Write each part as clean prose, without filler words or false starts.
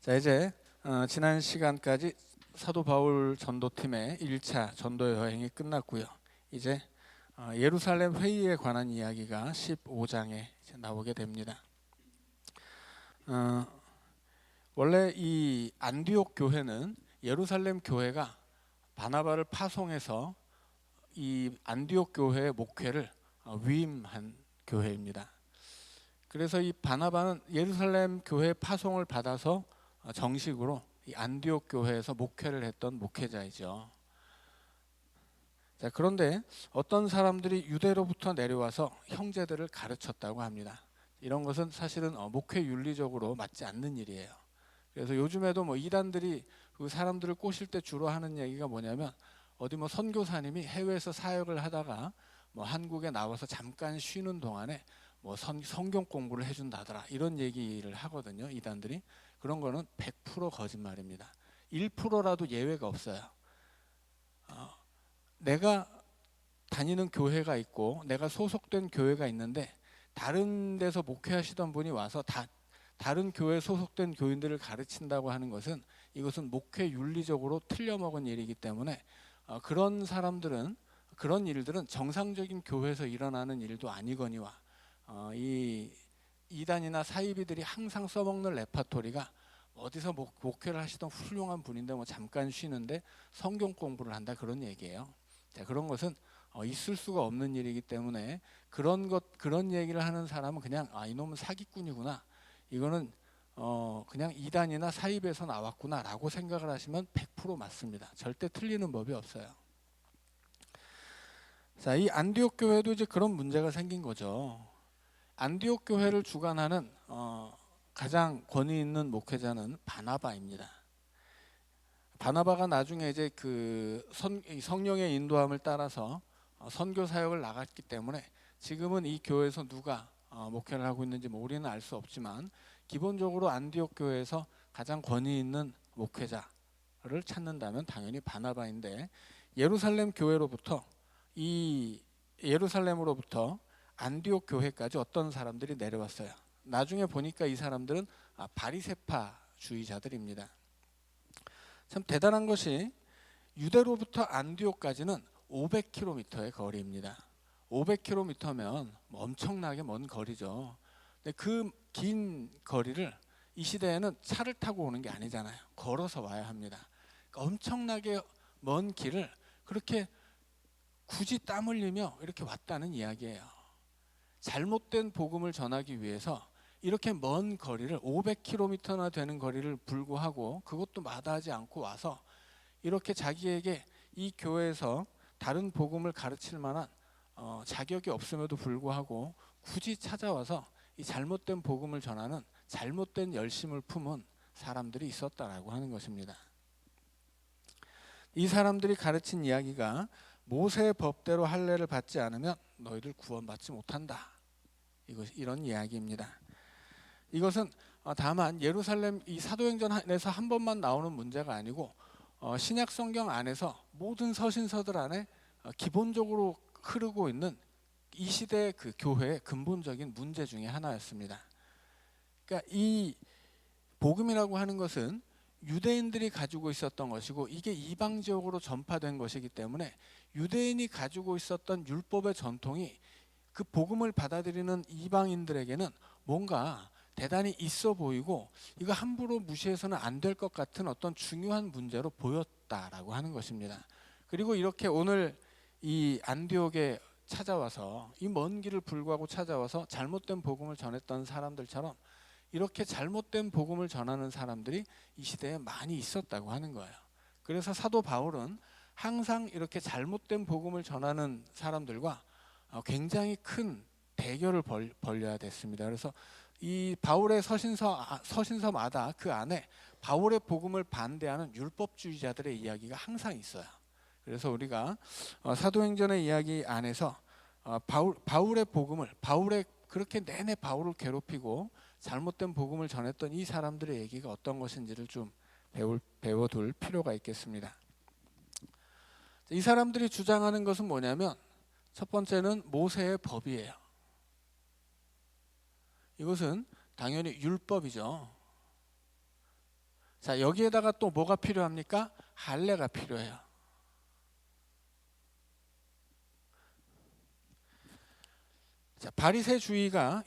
자, 이제 지난 시간까지 사도 바울 전도팀의 1차 전도 여행이 끝났고요. 이제 예루살렘 회의에 관한 이야기가 15장에 나오게 됩니다. 원래 이 안디옥 교회는 예루살렘 교회가 바나바를 파송해서 이 안디옥 교회의 목회를 위임한 교회입니다. 그래서 이 바나바는 예루살렘 교회 파송을 받아서 정식으로 이 안디옥 교회에서 목회를 했던 목회자이죠. 자, 그런데 어떤 사람들이 유대로부터 내려와서 형제들을 가르쳤다고 합니다. 이런 것은 사실은 목회 윤리적으로 맞지 않는 일이에요. 그래서 요즘에도 이단들이 그 사람들을 꼬실 때 주로 하는 얘기가 뭐냐면 어디 선교사님이 해외에서 사역을 하다가 한국에 나와서 잠깐 쉬는 동안에 성경 공부를 해준다더라 이런 얘기를 하거든요. 이단들이. 그런 거는 100% 거짓말입니다. 1%라도 예외가 없어요. 내가 다니는 교회가 있고 내가 소속된 교회가 있는데 다른 데서 목회하시던 분이 와서 다른 교회 소속된 교인들을 가르친다고 하는 것은 이것은 목회 윤리적으로 틀려먹은 일이기 때문에 그런 사람들은 그런 일들은 정상적인 교회에서 일어나는 일도 아니거니와 이 이단이나 사이비들이 항상 써먹는 레파토리가 어디서 목회를 하시던 훌륭한 분인데 잠깐 쉬는데 성경 공부를 한다 그런 얘기예요. 자, 그런 것은 있을 수가 없는 일이기 때문에 그런 얘기를 하는 사람은 그냥 이놈은 사기꾼이구나. 이거는 그냥 이단이나 사입에서 나왔구나라고 생각을 하시면 100% 맞습니다. 절대 틀리는 법이 없어요. 자, 이 안디옥 교회도 이제 그런 문제가 생긴 거죠. 안디옥 교회를 주관하는 가장 권위 있는 목회자는 바나바입니다. 바나바가 나중에 이제 성령의 인도함을 따라서 선교 사역을 나갔기 때문에 지금은 이 교회에서 누가 목회를 하고 있는지 우리는 알 수 없지만 기본적으로 안디옥 교회에서 가장 권위 있는 목회자를 찾는다면 당연히 바나바인데 예루살렘 교회로부터 예루살렘으로부터 안디옥 교회까지 어떤 사람들이 내려왔어요. 나중에 보니까 이 사람들은 바리새파주의자들입니다. 참 대단한 것이 유대로부터 안디옥까지는 500km의 거리입니다. 500km면 엄청나게 먼 거리죠. 근데 그 긴 거리를 이 시대에는 차를 타고 오는 게 아니잖아요. 걸어서 와야 합니다. 그러니까 엄청나게 먼 길을 그렇게 굳이 땀 흘리며 이렇게 왔다는 이야기예요. 잘못된 복음을 전하기 위해서 이렇게 먼 거리를 500km나 되는 거리를 불구하고 그것도 마다하지 않고 와서 이렇게 자기에게 이 교회에서 다른 복음을 가르칠 만한 자격이 없음에도 불구하고 굳이 찾아와서 이 잘못된 복음을 전하는 잘못된 열심을 품은 사람들이 있었다라고 하는 것입니다. 이 사람들이 가르친 이야기가 모세의 법대로 할례를 받지 않으면 너희들 구원받지 못한다. 이런 이야기입니다. 이것은 다만 예루살렘 이 사도행전에서 한 번만 나오는 문제가 아니고 신약 성경 안에서 모든 서신서들 안에 기본적으로 흐르고 있는 이 시대의 그 교회의 근본적인 문제 중에 하나였습니다. 그러니까 이 복음이라고 하는 것은 유대인들이 가지고 있었던 것이고 이게 이방 지역으로 전파된 것이기 때문에 유대인이 가지고 있었던 율법의 전통이 그 복음을 받아들이는 이방인들에게는 뭔가 대단히 있어 보이고 이거 함부로 무시해서는 안 될 것 같은 어떤 중요한 문제로 보였다라고 하는 것입니다. 그리고 이렇게 오늘 이 안디옥에 찾아와서 이 먼 길을 불구하고 찾아와서 잘못된 복음을 전했던 사람들처럼 이렇게 잘못된 복음을 전하는 사람들이 이 시대에 많이 있었다고 하는 거예요. 그래서 사도 바울은 항상 이렇게 잘못된 복음을 전하는 사람들과 굉장히 큰 대결을 벌여야 됐습니다. 그래서 이 바울의 서신서마다 그 안에 바울의 복음을 반대하는 율법주의자들의 이야기가 항상 있어요. 그래서 우리가 사도행전의 이야기 안에서 바울의 복음을 그렇게 내내 바울을 괴롭히고 잘못된 복음을 전했던 이 사람들의 얘기가 어떤 것인지를 좀 배워둘 필요가 있겠습니다. 이 사람들이 주장하는 것은 뭐냐면 첫 번째는 모세의 법이에요. 이것은 당연히 율법이죠. 자, 여기에다가 또 뭐가 필요합니까? 할례가 필요해요. 자, 바리새파적인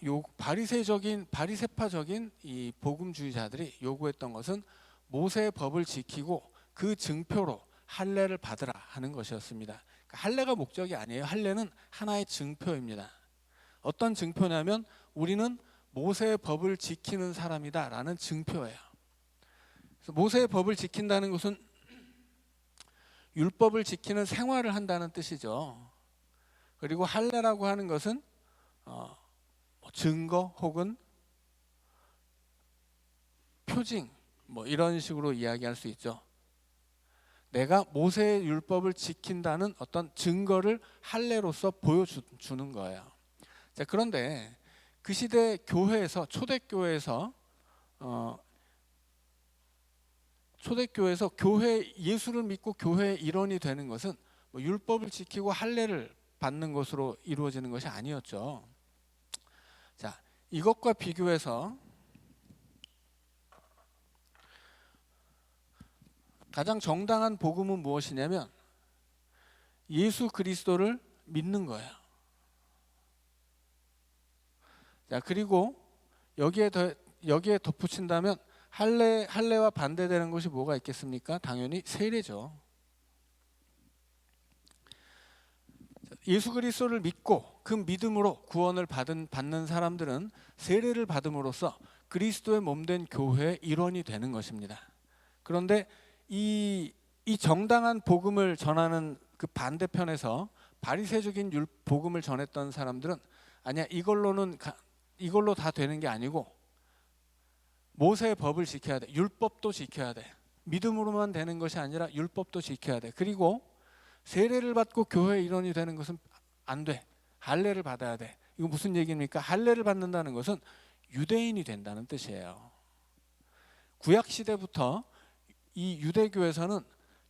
이 복음주의자들이 요구했던 것은 모세의 법을 지키고 그 증표로 할례를 받으라 하는 것이었습니다. 그러니까 할례가 목적이 아니에요. 할례는 하나의 증표입니다. 어떤 증표냐면 우리는 모세의 법을 지키는 사람이다라는 증표예요. 그래서 모세의 법을 지킨다는 것은 율법을 지키는 생활을 한다는 뜻이죠. 그리고 할례라고 하는 것은 증거 혹은 표징 이런 식으로 이야기할 수 있죠. 내가 모세의 율법을 지킨다는 어떤 증거를 할례로서 보여주는 거예요. 자, 그런데 그 시대 교회에서 초대교회에서 교회 예수를 믿고 교회의 일원이 되는 것은 율법을 지키고 할례를 받는 것으로 이루어지는 것이 아니었죠. 자, 이것과 비교해서 가장 정당한 복음은 무엇이냐면 예수 그리스도를 믿는 거예요. 자, 그리고 여기에 덧붙인다면 할례와 반대되는 것이 뭐가 있겠습니까? 당연히 세례죠. 예수 그리스도를 믿고 그 믿음으로 구원을 받는 사람들은 세례를 받음으로써 그리스도의 몸된 교회의 일원이 되는 것입니다. 그런데 이 정당한 복음을 전하는 그 반대편에서 바리새적인 복음을 전했던 사람들은 아니야, 이걸로 다 되는 게 아니고 모세의 법을 지켜야 돼. 율법도 지켜야 돼. 믿음으로만 되는 것이 아니라 율법도 지켜야 돼. 그리고 세례를 받고 교회의 일원이 되는 것은 안 돼. 할례를 받아야 돼. 이거 무슨 얘기입니까? 할례를 받는다는 것은 유대인이 된다는 뜻이에요. 구약 시대부터 이 유대교에서는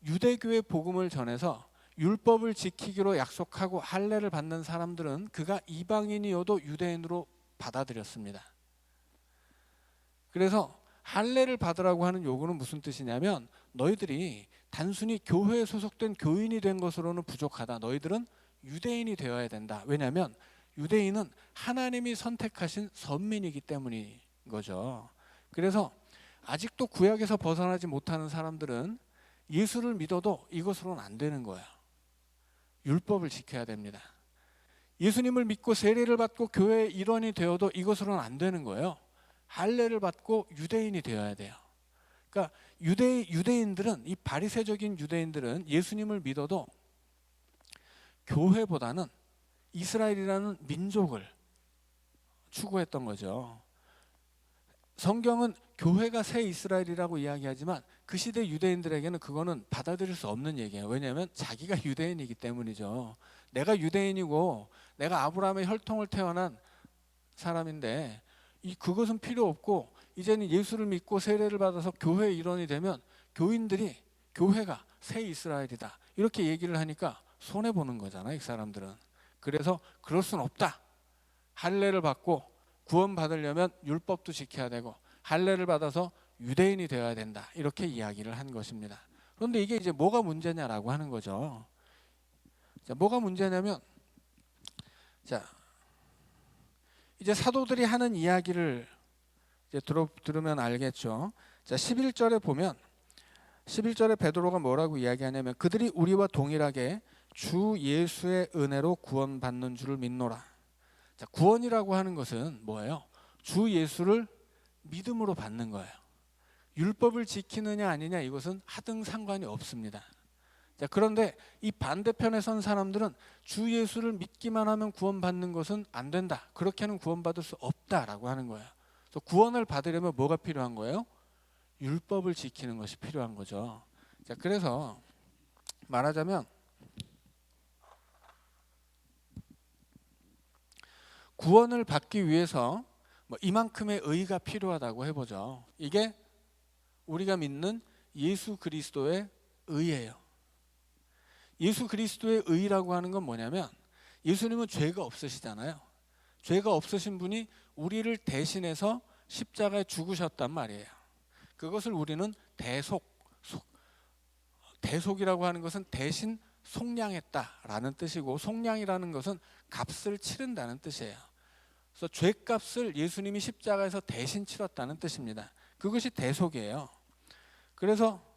유대교의 복음을 전해서 율법을 지키기로 약속하고 할례를 받는 사람들은 그가 이방인이어도 유대인으로 받아들였습니다. 그래서 할례를 받으라고 하는 요구는 무슨 뜻이냐면 너희들이 단순히 교회에 소속된 교인이 된 것으로는 부족하다. 너희들은 유대인이 되어야 된다. 왜냐하면 유대인은 하나님이 선택하신 선민이기 때문인 거죠. 그래서 아직도 구약에서 벗어나지 못하는 사람들은 예수를 믿어도 이것으로는 안 되는 거예요. 율법을 지켜야 됩니다. 예수님을 믿고 세례를 받고 교회의 일원이 되어도 이것으로는 안 되는 거예요. 할례를 받고 유대인이 되어야 돼요. 그러니까 유대인들은, 이 바리새적인 유대인들은 예수님을 믿어도 교회보다는 이스라엘이라는 민족을 추구했던 거죠. 성경은 교회가 새 이스라엘이라고 이야기하지만 그 시대 유대인들에게는 그거는 받아들일 수 없는 얘기예요. 왜냐하면 자기가 유대인이기 때문이죠. 내가 유대인이고 내가 아브라함의 혈통을 태어난 사람인데 그것은 필요 없고 이제는 예수를 믿고 세례를 받아서 교회의 일원이 되면 교회가 새 이스라엘이다 이렇게 얘기를 하니까 손해보는 거잖아요, 이 사람들은. 그래서 그럴 수는 없다. 할례를 받고 구원받으려면 율법도 지켜야 되고 할례를 받아서 유대인이 되어야 된다 이렇게 이야기를 한 것입니다. 그런데 이게 이제 뭐가 문제냐라고 하는 거죠. 자, 뭐가 문제냐면 이제 사도들이 하는 이야기를 이제 들으면 알겠죠. 자, 11절에 보면 11절에 베드로가 뭐라고 이야기하냐면 그들이 우리와 동일하게 주 예수의 은혜로 구원받는 줄을 믿노라. 자, 구원이라고 하는 것은 뭐예요? 주 예수를 믿음으로 받는 거예요. 율법을 지키느냐 아니냐 이것은 하등 상관이 없습니다. 자, 그런데 이 반대편에 선 사람들은 주 예수를 믿기만 하면 구원받는 것은 안 된다. 그렇게는 구원받을 수 없다라고 하는 거예요. 그래서 구원을 받으려면 뭐가 필요한 거예요? 율법을 지키는 것이 필요한 거죠. 자, 그래서 말하자면 구원을 받기 위해서 이만큼의 의가 필요하다고 해보죠. 이게 우리가 믿는 예수 그리스도의 의예요. 예수 그리스도의 의라고 하는 건 뭐냐면 예수님은 죄가 없으시잖아요. 죄가 없으신 분이 우리를 대신해서 십자가에 죽으셨단 말이에요. 그것을 우리는 대속이라고 하는 것은 대신 속량했다라는 뜻이고, 속량이라는 것은 값을 치른다는 뜻이에요. 그래서 죄값을 예수님이 십자가에서 대신 치렀다는 뜻입니다. 그것이 대속이에요. 그래서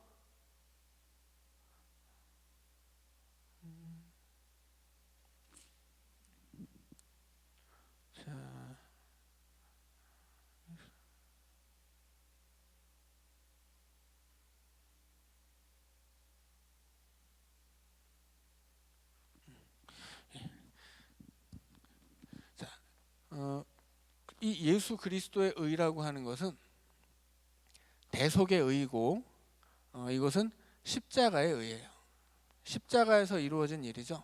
이 예수 그리스도의 의라고 하는 것은 대속의 의이고, 이것은 십자가의 의예요. 십자가에서 이루어진 일이죠.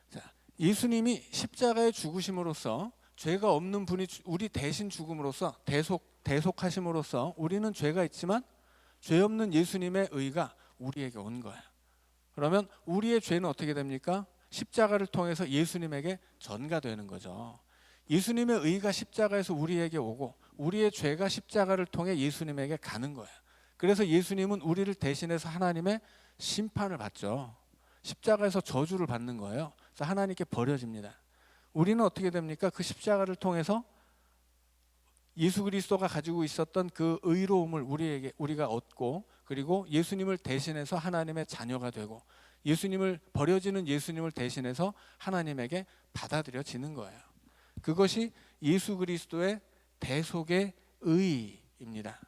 자, 예수님이 십자가에 죽으심으로써, 죄가 없는 분이 우리 대신 죽음으로써 대속하심으로써 우리는 죄가 있지만 죄 없는 예수님의 의가 우리에게 온 거예요. 그러면 우리의 죄는 어떻게 됩니까? 십자가를 통해서 예수님에게 전가되는 거죠. 예수님의 의가 십자가에서 우리에게 오고, 우리의 죄가 십자가를 통해 예수님에게 가는 거예요. 그래서 예수님은 우리를 대신해서 하나님의 심판을 받죠. 십자가에서 저주를 받는 거예요. 그래서 하나님께 버려집니다. 우리는 어떻게 됩니까? 그 십자가를 통해서 예수 그리스도가 가지고 있었던 그 의로움을 우리가 얻고, 그리고 예수님을 대신해서 하나님의 자녀가 되고, 예수님을 버려지는 예수님을 대신해서 하나님에게 받아들여지는 거예요. 그것이 예수 그리스도의 대속의 의입니다.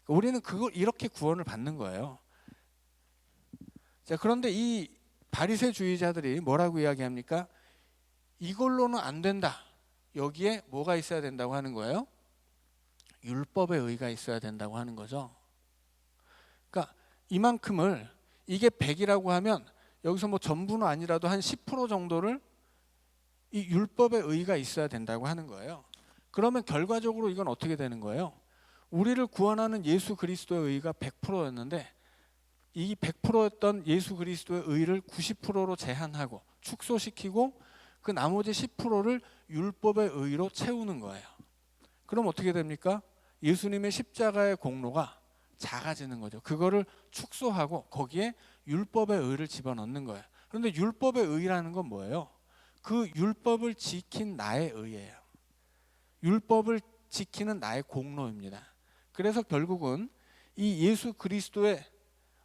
우리는 그걸 이렇게 구원을 받는 거예요. 자, 그런데 이 바리새주의자들이 뭐라고 이야기합니까? 이걸로는 안 된다. 여기에 뭐가 있어야 된다고 하는 거예요? 율법의 의가 있어야 된다고 하는 거죠. 그러니까 이만큼을, 이게 100이라고 하면 여기서 뭐 전부는 아니라도 한 10% 정도를 이 율법의 의가 있어야 된다고 하는 거예요. 그러면 결과적으로 이건 어떻게 되는 거예요? 우리를 구원하는 예수 그리스도의 의가 100%였는데 이 100%였던 예수 그리스도의 의를 90%로 제한하고 축소시키고, 그 나머지 10%를 율법의 의로 채우는 거예요. 그럼 어떻게 됩니까? 예수님의 십자가의 공로가 작아지는 거죠. 그거를 축소하고 거기에 율법의 의를 집어넣는 거예요. 그런데 율법의 의라는 건 뭐예요? 그 율법을 지킨 나의 의예요. 율법을 지키는 나의 공로입니다. 그래서 결국은 이 예수 그리스도의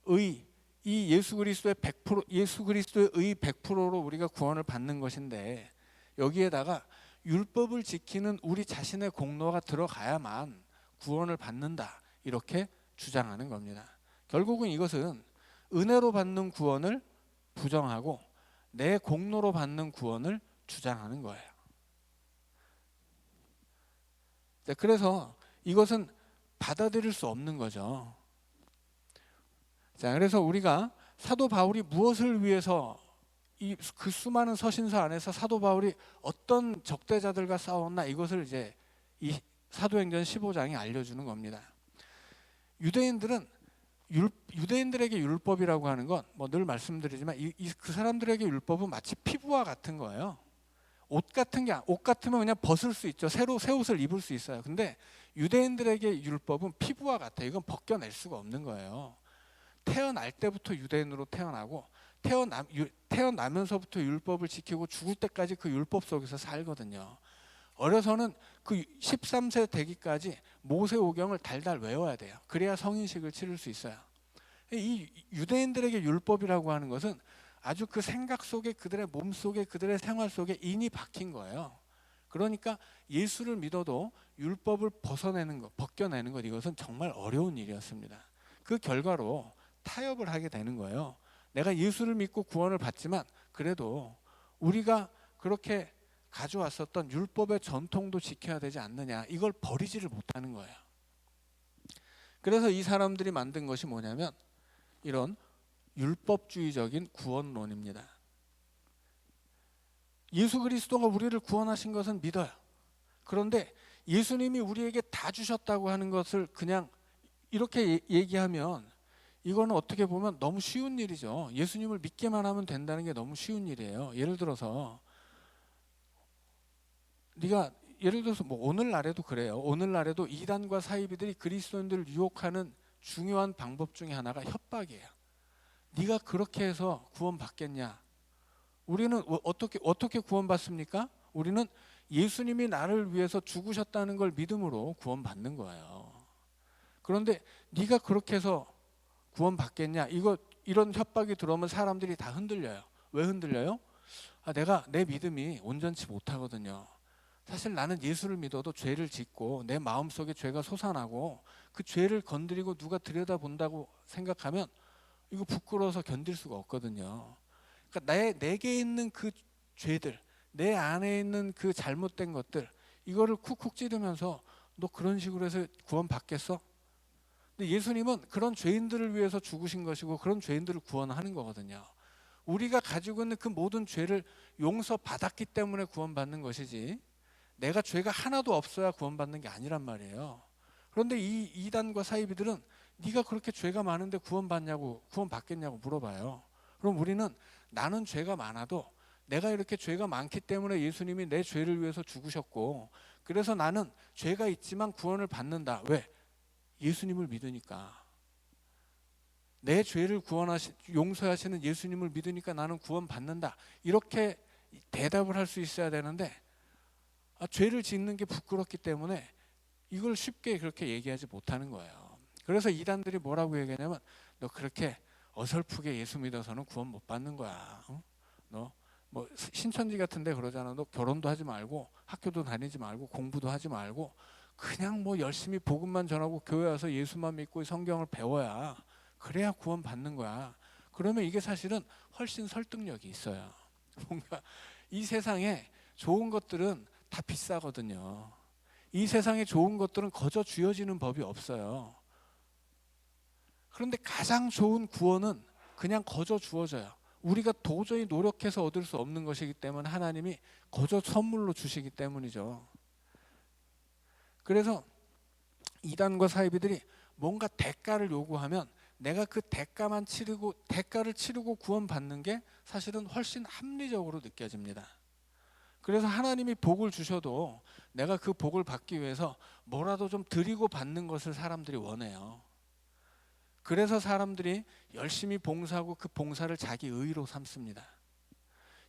의, 이 예수 그리스도의 100%, 예수 그리스도의 의 100%로 우리가 구원을 받는 것인데, 여기에다가 율법을 지키는 우리 자신의 공로가 들어가야만 구원을 받는다, 이렇게 주장하는 겁니다. 결국은 이것은 은혜로 받는 구원을 부정하고 내 공로로 받는 구원을 주장하는 거예요. 그래서 이것은 받아들일 수 없는 거죠. 자, 그래서 우리가 사도 바울이 무엇을 위해서 그 수많은 서신서 안에서 사도 바울이 어떤 적대자들과 싸웠나, 이것을 이제 이 사도행전 15장이 알려주는 겁니다. 유대인들에게 율법이라고 하는 건 뭐 늘 말씀드리지만 그 사람들에게 율법은 마치 피부와 같은 거예요. 옷 같으면 그냥 벗을 수 있죠. 새 옷을 입을 수 있어요. 근데 유대인들에게 율법은 피부와 같아요. 이건 벗겨낼 수가 없는 거예요. 태어날 때부터 유대인으로 태어나고 태어나면서부터 율법을 지키고 죽을 때까지 그 율법 속에서 살거든요. 어려서는 그 13세 되기까지 모세오경을 달달 외워야 돼요. 그래야 성인식을 치를 수 있어요. 이 유대인들에게 율법이라고 하는 것은 아주 그 생각 속에, 그들의 몸 속에, 그들의 생활 속에 인이 박힌 거예요. 그러니까 예수를 믿어도 율법을 벗겨내는 것, 이것은 정말 어려운 일이었습니다. 그 결과로 타협을 하게 되는 거예요. 내가 예수를 믿고 구원을 받지만 그래도 우리가 그렇게 가져왔었던 율법의 전통도 지켜야 되지 않느냐, 이걸 버리지를 못하는 거예요. 그래서 이 사람들이 만든 것이 뭐냐면 이런 율법주의적인 구원론입니다. 예수 그리스도가 우리를 구원하신 것은 믿어요. 그런데 예수님이 우리에게 다 주셨다고 하는 것을 그냥 이렇게 얘기하면 이거는 어떻게 보면 너무 쉬운 일이죠. 예수님을 믿기만 하면 된다는 게 너무 쉬운 일이에요. 예를 들어서 네가 예를 들어서 뭐 오늘날에도 그래요. 오늘날에도 이단과 사이비들이 그리스도인들을 유혹하는 중요한 방법 중에 하나가 협박이에요. 네가 그렇게 해서 구원받겠냐? 우리는 어떻게 구원받습니까? 우리는 예수님이 나를 위해서 죽으셨다는 걸 믿음으로 구원받는 거예요. 그런데 네가 그렇게 해서 구원받겠냐? 이런 협박이 들어오면 사람들이 다 흔들려요. 왜 흔들려요? 내가 내 믿음이 온전치 못하거든요. 사실 나는 예수를 믿어도 죄를 짓고 내 마음속에 죄가 솟아나고 그 죄를 건드리고 누가 들여다본다고 생각하면 이거 부끄러워서 견딜 수가 없거든요. 그러니까 내게 있는 그 죄들, 내 안에 있는 그 잘못된 것들, 이거를 쿡쿡 찌르면서 너 그런 식으로 해서 구원받겠어? 근데 예수님은 그런 죄인들을 위해서 죽으신 것이고 그런 죄인들을 구원하는 거거든요. 우리가 가지고 있는 그 모든 죄를 용서받았기 때문에 구원받는 것이지 내가 죄가 하나도 없어야 구원받는 게 아니란 말이에요. 그런데 이 이단과 사이비들은 네가 그렇게 죄가 많은데 구원받겠냐고 물어봐요. 그럼 우리는 나는 죄가 많아도 내가 이렇게 죄가 많기 때문에 예수님이 내 죄를 위해서 죽으셨고 그래서 나는 죄가 있지만 구원을 받는다. 왜? 예수님을 믿으니까. 내 죄를 용서하시는 예수님을 믿으니까 나는 구원받는다. 이렇게 대답을 할 수 있어야 되는데 죄를 짓는 게 부끄럽기 때문에 이걸 쉽게 그렇게 얘기하지 못하는 거예요. 그래서 이단들이 뭐라고 얘기하냐면 너 그렇게 어설프게 예수 믿어서는 구원 못 받는 거야. 너 뭐 신천지 같은데 그러잖아. 너 결혼도 하지 말고 학교도 다니지 말고 공부도 하지 말고 그냥 뭐 열심히 복음만 전하고 교회 와서 예수만 믿고 성경을 배워야 그래야 구원 받는 거야. 그러면 이게 사실은 훨씬 설득력이 있어요. 뭔가 이 세상에 좋은 것들은 다 비싸거든요. 이 세상에 좋은 것들은 거저 쥐어지는 법이 없어요. 그런데 가장 좋은 구원은 그냥 거저 주어져요. 우리가 도저히 노력해서 얻을 수 없는 것이기 때문에 하나님이 거저 선물로 주시기 때문이죠. 그래서 이단과 사이비들이 뭔가 대가를 요구하면 내가 그 대가를 치르고 구원받는 게 사실은 훨씬 합리적으로 느껴집니다. 그래서 하나님이 복을 주셔도 내가 그 복을 받기 위해서 뭐라도 좀 드리고 받는 것을 사람들이 원해요. 그래서 사람들이 열심히 봉사하고 그 봉사를 자기 의로 삼습니다.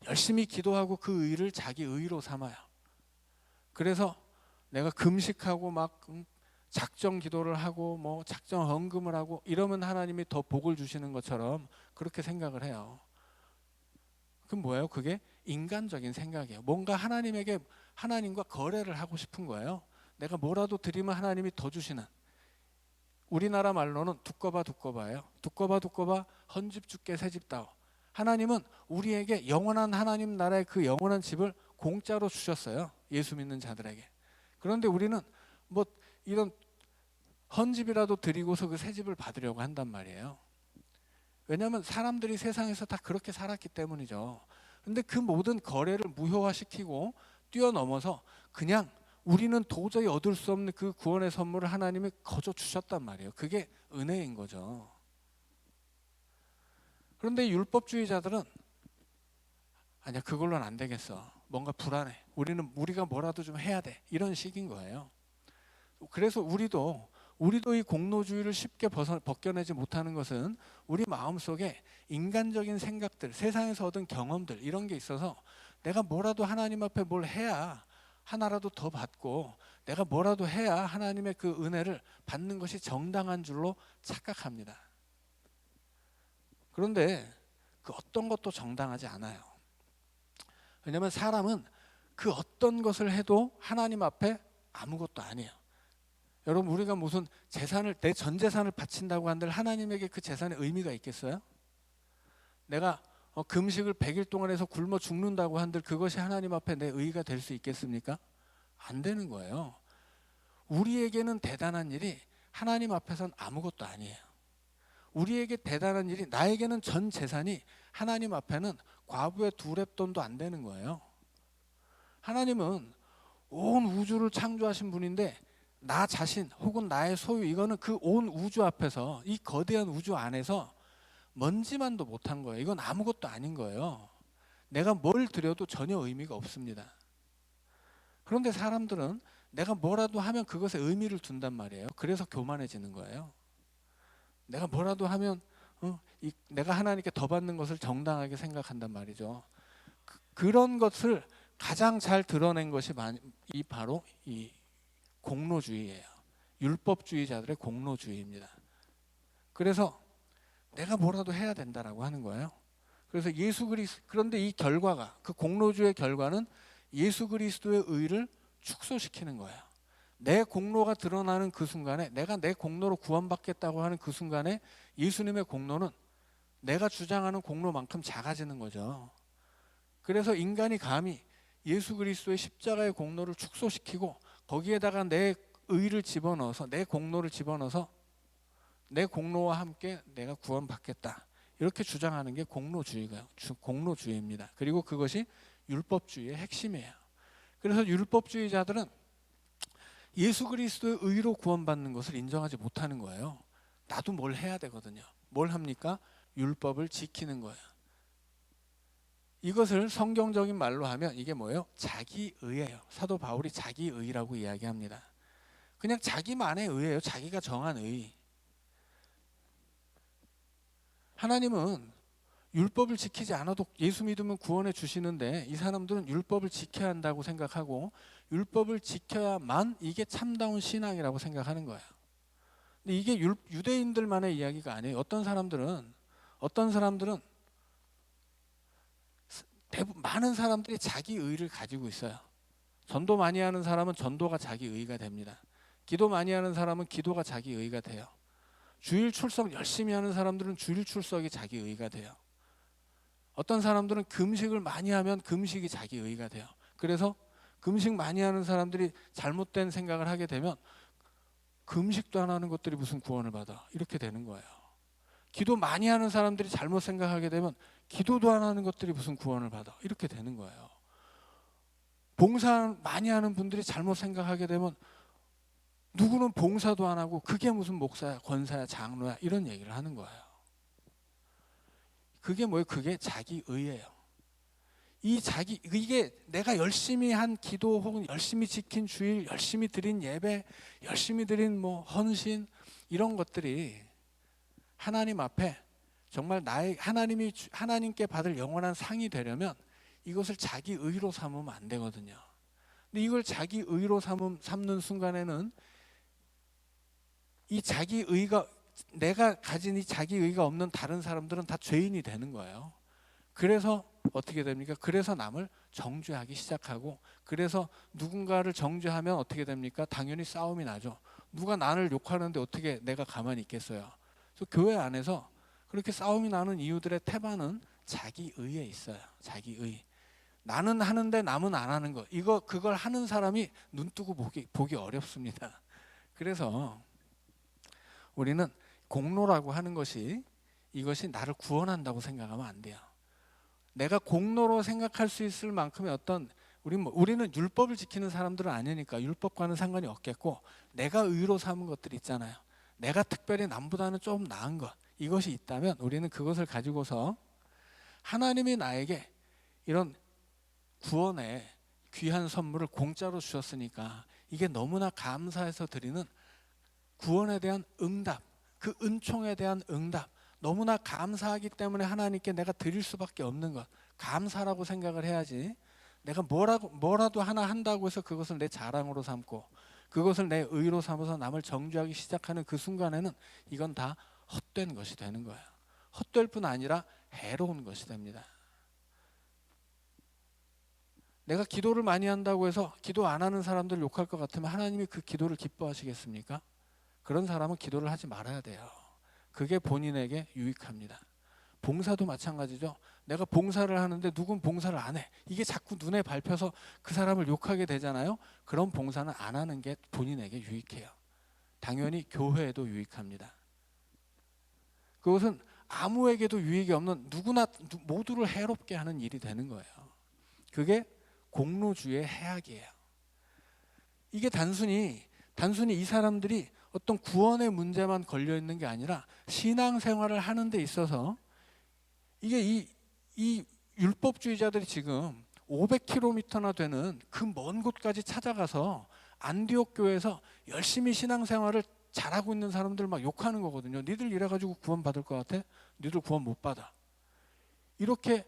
열심히 기도하고 그 의를 자기 의로 삼아요. 그래서 내가 금식하고 막 작정 기도를 하고 뭐 작정 헌금을 하고 이러면 하나님이 더 복을 주시는 것처럼 그렇게 생각을 해요. 그럼 뭐예요? 그게 인간적인 생각이에요. 뭔가 하나님과 거래를 하고 싶은 거예요. 내가 뭐라도 드리면 하나님이 더 주시는. 우리나라 말로는 두꺼바예요. 두꺼바 헌집 주께 새집 다오. 하나님은 우리에게 영원한 하나님 나라의 그 영원한 집을 공짜로 주셨어요. 예수 믿는 자들에게. 그런데 우리는 뭐 이런 헌집이라도 드리고서 그 새집을 받으려고 한단 말이에요. 왜냐하면 사람들이 세상에서 다 그렇게 살았기 때문이죠. 근데 그 모든 거래를 무효화시키고 뛰어넘어서 그냥 우리는 도저히 얻을 수 없는 그 구원의 선물을 하나님이 거저 주셨단 말이에요. 그게 은혜인 거죠. 그런데 율법주의자들은 아니야, 그걸로는 안 되겠어. 뭔가 불안해. 우리가 뭐라도 좀 해야 돼. 이런 식인 거예요. 그래서 우리도 이 공로주의를 쉽게 벗겨내지 못하는 것은 우리 마음속에 인간적인 생각들, 세상에서 얻은 경험들 이런 게 있어서 내가 뭐라도 하나님 앞에 뭘 해야 하나라도 더 받고 내가 뭐라도 해야 하나님의 그 은혜를 받는 것이 정당한 줄로 착각합니다. 그런데 그 어떤 것도 정당하지 않아요. 왜냐하면 사람은 그 어떤 것을 해도 하나님 앞에 아무것도 아니에요. 여러분, 우리가 무슨 내 전 재산을 바친다고 한들 하나님에게 그 재산의 의미가 있겠어요? 내가 금식을 100일 동안 해서 굶어 죽는다고 한들 그것이 하나님 앞에 내 의의가 될 수 있겠습니까? 안 되는 거예요. 우리에게는 대단한 일이 하나님 앞에선 아무것도 아니에요. 우리에게 대단한 일이, 나에게는 전 재산이 하나님 앞에는 과부의 2랩돈도 안 되는 거예요. 하나님은 온 우주를 창조하신 분인데 나 자신 혹은 나의 소유, 이거는 그 온 우주 앞에서, 이 거대한 우주 안에서 먼지만도 못한 거예요. 이건 아무것도 아닌 거예요. 내가 뭘 드려도 전혀 의미가 없습니다. 그런데 사람들은 내가 뭐라도 하면 그것에 의미를 둔단 말이에요. 그래서 교만해지는 거예요. 내가 뭐라도 하면 내가 하나님께 더 받는 것을 정당하게 생각한단 말이죠. 그런 것을 가장 잘 드러낸 것이 바로 이 공로주의예요. 율법주의자들의 공로주의입니다. 그래서 내가 뭐라도 해야 된다라고 하는 거예요. 그래서 그런데 이 결과가, 그 공로주의 결과는 예수 그리스도의 의를 축소시키는 거예요. 내 공로가 드러나는 그 순간에, 내가 내 공로로 구원받겠다고 하는 그 순간에 예수님의 공로는 내가 주장하는 공로만큼 작아지는 거죠. 그래서 인간이 감히 예수 그리스도의 십자가의 공로를 축소시키고 거기에다가 내 의를 집어넣어서, 내 공로를 집어넣어서 내 공로와 함께 내가 구원받겠다, 이렇게 주장하는 게 공로주의입니다. 그리고 그것이 율법주의의 핵심이에요. 그래서 율법주의자들은 예수 그리스도의 의로 구원받는 것을 인정하지 못하는 거예요. 나도 뭘 해야 되거든요. 뭘 합니까? 율법을 지키는 거예요. 이것을 성경적인 말로 하면 이게 뭐예요? 자기의예요. 사도 바울이 자기의라고 이야기합니다. 그냥 자기만의 의예요. 자기가 정한 의. 하나님은 율법을 지키지 않아도 예수 믿으면 구원해 주시는데, 이 사람들은 율법을 지켜야 한다고 생각하고 율법을 지켜야만 이게 참다운 신앙이라고 생각하는 거예요. 근데 이게 유대인들만의 이야기가 아니에요. 어떤 사람들은 많은 사람들이 자기 의를 가지고 있어요. 전도 많이 하는 사람은 전도가 자기 의가 됩니다. 기도 많이 하는 사람은 기도가 자기 의가 돼요. 주일 출석 열심히 하는 사람들은 주일 출석이 자기 의가 돼요. 어떤 사람들은 금식을 많이 하면 금식이 자기 의가 돼요. 그래서 금식 많이 하는 사람들이 잘못된 생각을 하게 되면 금식도 안 하는 것들이 무슨 구원을 받아, 이렇게 되는 거예요. 기도 많이 하는 사람들이 잘못 생각하게 되면 기도도 안 하는 것들이 무슨 구원을 받아, 이렇게 되는 거예요. 봉사 많이 하는 분들이 잘못 생각하게 되면 누구는 봉사도 안 하고 그게 무슨 목사야, 권사야, 장로야, 이런 얘기를 하는 거예요. 그게 뭐예요? 그게 자기의예요. 이게 내가 열심히 한 기도 혹은 열심히 지킨 주일, 열심히 드린 예배, 열심히 드린 헌신, 이런 것들이 하나님 앞에 정말 하나님께 받을 영원한 상이 되려면 이것을 자기 의로 삼으면 안 되거든요. 근데 이걸 자기 의로 삼는 순간에는 이 자기 의가, 내가 가진 이 자기 의가 없는 다른 사람들은 다 죄인이 되는 거예요. 그래서 어떻게 됩니까? 그래서 남을 정죄하기 시작하고, 그래서 누군가를 정죄하면 어떻게 됩니까? 당연히 싸움이 나죠. 누가 나를 욕하는데 어떻게 내가 가만히 있겠어요? 그래서 교회 안에서 그렇게 싸움이 나는 이유들의 태반은 자기의에 있어요. 자기의. 나는 하는데 남은 안 하는 거. 그걸 하는 사람이 눈 뜨고 보기 어렵습니다. 그래서 우리는 공로라고 하는 것이, 이것이 나를 구원한다고 생각하면 안 돼요. 내가 공로로 생각할 수 있을 만큼의 우리는 율법을 지키는 사람들은 아니니까 율법과는 상관이 없겠고, 내가 의로 삼은 것들 있잖아요. 내가 특별히 남보다는 좀 나은 것, 이것이 있다면 우리는 그것을 가지고서 하나님이 나에게 이런 구원의 귀한 선물을 공짜로 주셨으니까 이게 너무나 감사해서 드리는 구원에 대한 응답, 그 은총에 대한 응답, 너무나 감사하기 때문에 하나님께 내가 드릴 수밖에 없는 것, 감사라고 생각을 해야지, 내가 뭐라도 하나 한다고 해서 그것을 내 자랑으로 삼고 그것을 내 의로 삼아서 남을 정죄하기 시작하는 그 순간에는 이건 다 헛된 것이 되는 거예요. 헛될 뿐 아니라 해로운 것이 됩니다. 내가 기도를 많이 한다고 해서 기도 안 하는 사람들 욕할 것 같으면 하나님이 그 기도를 기뻐하시겠습니까? 그런 사람은 기도를 하지 말아야 돼요. 그게 본인에게 유익합니다. 봉사도 마찬가지죠. 내가 봉사를 하는데 누군 봉사를 안 해. 이게 자꾸 눈에 밟혀서 그 사람을 욕하게 되잖아요. 그런 봉사는 안 하는 게 본인에게 유익해요. 당연히 교회에도 유익합니다. 그것은 아무에게도 유익이 없는, 누구나 모두를 해롭게 하는 일이 되는 거예요. 그게 공로주의 해악이에요. 이게 단순히 단순히 이 사람들이 어떤 구원의 문제만 걸려 있는 게 아니라 신앙생활을 하는 데 있어서 이게 이 율법주의자들이 지금 500km나 되는 그 먼 곳까지 찾아가서 안디옥 교회에서 열심히 신앙생활을 잘하고 있는 사람들 막 욕하는 거거든요. 니들 이래가지고 구원 받을 것 같아? 니들 구원 못 받아. 이렇게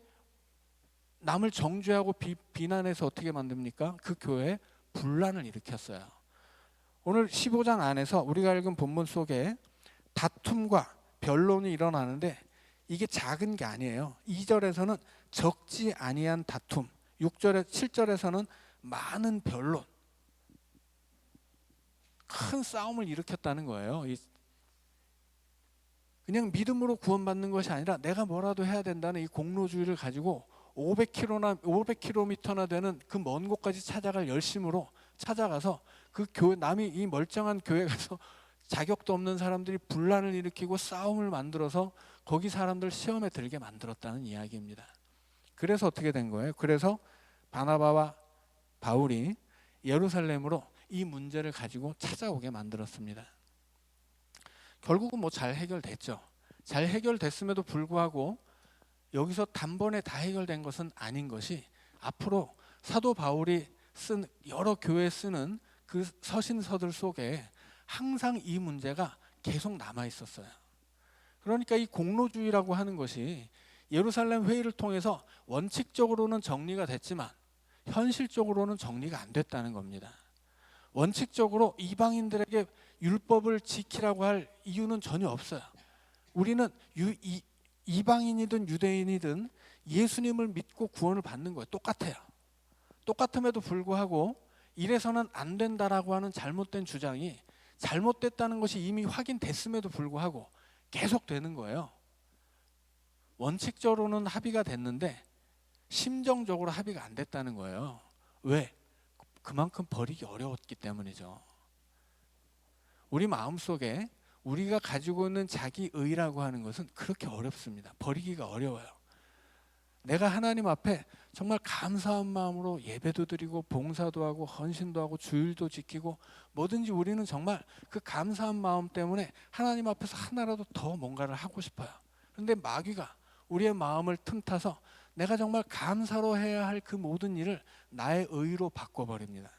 남을 정죄하고 비난해서 어떻게 만듭니까? 그 교회에 분란을 일으켰어요. 오늘 15장 안에서 우리가 읽은 본문 속에 다툼과 변론이 일어나는데 이게 작은 게 아니에요. 2절에서는 적지 아니한 다툼, 6절에 7절에서는 많은 변론, 큰 싸움을 일으켰다는 거예요. 그냥 믿음으로 구원받는 것이 아니라 내가 뭐라도 해야 된다는 이 공로주의를 가지고 500km나 되는 그 먼 곳까지 찾아갈 열심으로 찾아가서 그 교회, 남이 이 멀쩡한 교회 가서 자격도 없는 사람들이 분란을 일으키고 싸움을 만들어서 거기 사람들 시험에 들게 만들었다는 이야기입니다. 그래서 어떻게 된 거예요? 그래서 바나바와 바울이 예루살렘으로 이 문제를 가지고 찾아오게 만들었습니다. 결국은 뭐 잘 해결됐죠. 잘 해결됐음에도 불구하고 여기서 단번에 다 해결된 것은 아닌 것이 앞으로 사도 바울이 쓴 여러 교회에 쓰는 그 서신서들 속에 항상 이 문제가 계속 남아 있었어요. 그러니까 이 공로주의라고 하는 것이 예루살렘 회의를 통해서 원칙적으로는 정리가 됐지만 현실적으로는 정리가 안 됐다는 겁니다. 원칙적으로 이방인들에게 율법을 지키라고 할 이유는 전혀 없어요. 우리는 이방인이든 유대인이든 예수님을 믿고 구원을 받는 거예요. 똑같아요. 똑같음에도 불구하고 이래서는 안 된다라고 하는 잘못된 주장이 잘못됐다는 것이 이미 확인됐음에도 불구하고 계속 되는 거예요. 원칙적으로는 합의가 됐는데 심정적으로 합의가 안 됐다는 거예요. 왜? 그만큼 버리기 어려웠기 때문이죠. 우리 마음속에 우리가 가지고 있는 자기의라고 하는 것은 그렇게 어렵습니다. 버리기가 어려워요. 내가 하나님 앞에 정말 감사한 마음으로 예배도 드리고 봉사도 하고 헌신도 하고 주일도 지키고 뭐든지 우리는 정말 그 감사한 마음 때문에 하나님 앞에서 하나라도 더 뭔가를 하고 싶어요. 그런데 마귀가 우리의 마음을 틈타서 내가 정말 감사로 해야 할 그 모든 일을 나의 의로 바꿔버립니다.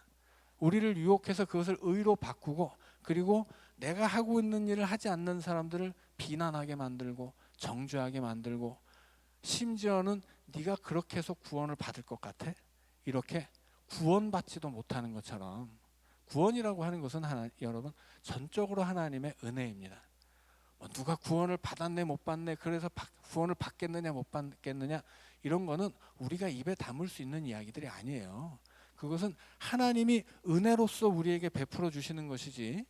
우리를 유혹해서 그것을 의로 바꾸고 그리고 내가 하고 있는 일을 하지 않는 사람들을 비난하게 만들고 정죄하게 만들고 심지어는 네가 그렇게 해서 구원을 받을 것 같아? 이렇게 구원받지도 못하는 것처럼 구원이라고 하는 것은 여러분 전적으로 하나님의 은혜입니다. 누가 구원을 받았네 못 받네 그래서 구원을 받겠느냐 못 받겠느냐 이런 거는 우리가 입에 담을 수 있는 이야기들이 아니에요. 그것은 하나님이 은혜로서 우리에게 베풀어 주시는 것이지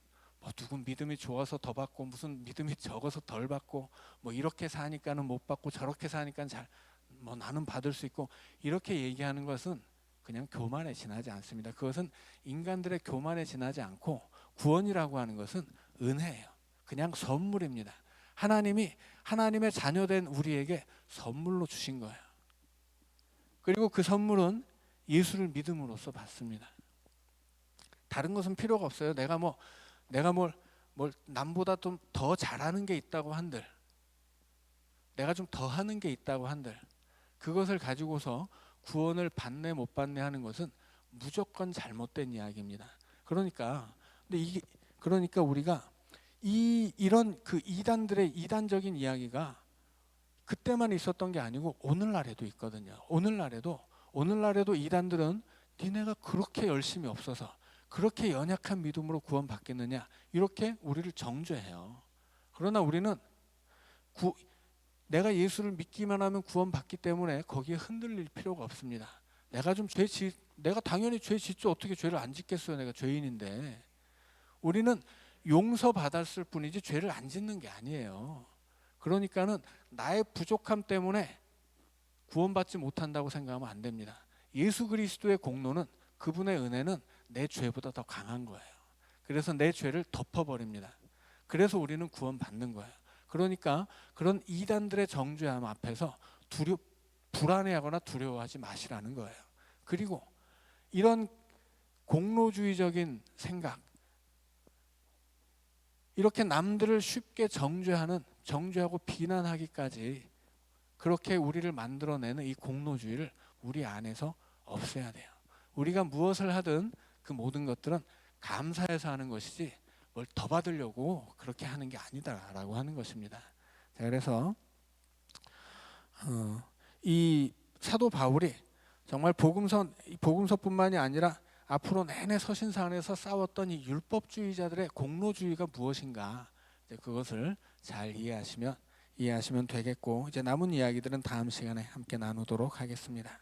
누군 믿음이 좋아서 더 받고 무슨 믿음이 적어서 덜 받고 이렇게 사니까는 못 받고 저렇게 사니까 나는 받을 수 있고 이렇게 얘기하는 것은 그냥 교만에 지나지 않습니다. 그것은 인간들의 교만에 지나지 않고 구원이라고 하는 것은 은혜예요. 그냥 선물입니다. 하나님이 하나님의 자녀된 우리에게 선물로 주신 거예요. 그리고 그 선물은 예수를 믿음으로써 받습니다. 다른 것은 필요가 없어요. 내가 뭘 남보다 좀 더 잘하는 게 있다고 한들, 내가 좀 더 하는 게 있다고 한들, 그것을 가지고서 구원을 받네 못 받네 하는 것은 무조건 잘못된 이야기입니다. 그러니까 우리가 이런 그 이단들의 이단적인 이야기가 그때만 있었던 게 아니고 오늘날에도 있거든요. 오늘날에도 이단들은 니네가 그렇게 열심히 없어서 그렇게 연약한 믿음으로 구원 받겠느냐 이렇게 우리를 정죄해요. 그러나 우리는 내가 예수를 믿기만 하면 구원 받기 때문에 거기에 흔들릴 필요가 없습니다. 내가 당연히 죄 짓죠. 어떻게 죄를 안 짓겠어요. 내가 죄인인데. 우리는 용서받았을 뿐이지 죄를 안 짓는 게 아니에요. 그러니까는 나의 부족함 때문에 구원받지 못한다고 생각하면 안 됩니다. 예수 그리스도의 공로는 그분의 은혜는 내 죄보다 더 강한 거예요. 그래서 내 죄를 덮어버립니다. 그래서 우리는 구원받는 거예요. 그러니까 그런 이단들의 정죄함 앞에서 불안해하거나 두려워하지 마시라는 거예요. 그리고 이런 공로주의적인 생각, 이렇게 남들을 쉽게 정죄하고 비난하기까지 그렇게 우리를 만들어내는 이 공로주의를 우리 안에서 없애야 돼요. 우리가 무엇을 하든 그 모든 것들은 감사해서 하는 것이지 뭘 더 받으려고 그렇게 하는 게 아니다라고 하는 것입니다. 자, 그래서 이 사도 바울이 정말 복음서뿐만이 아니라 앞으로 내내 서신서 안에서 싸웠던 이 율법주의자들의 공로주의가 무엇인가, 이제 그것을 잘 이해하시면 되겠고, 이제 남은 이야기들은 다음 시간에 함께 나누도록 하겠습니다.